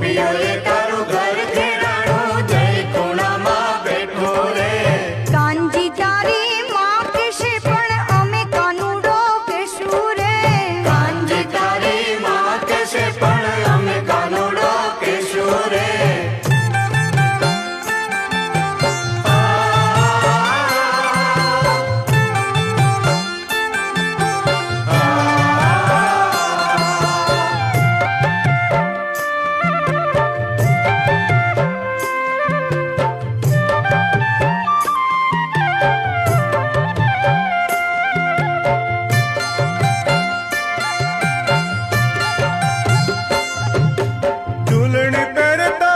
ગોપીઓએ તારું ઘર ખેરાણું, જય ખૂણામાં બેઠો રે. કાનજી તારી માં કહેશે પણ અમે કાનુડો કહેશું રે. કાનજી તારી માં કહેશે પણ અમે કાનુડો કહેશું રે. ઝૂલણી પહેરતા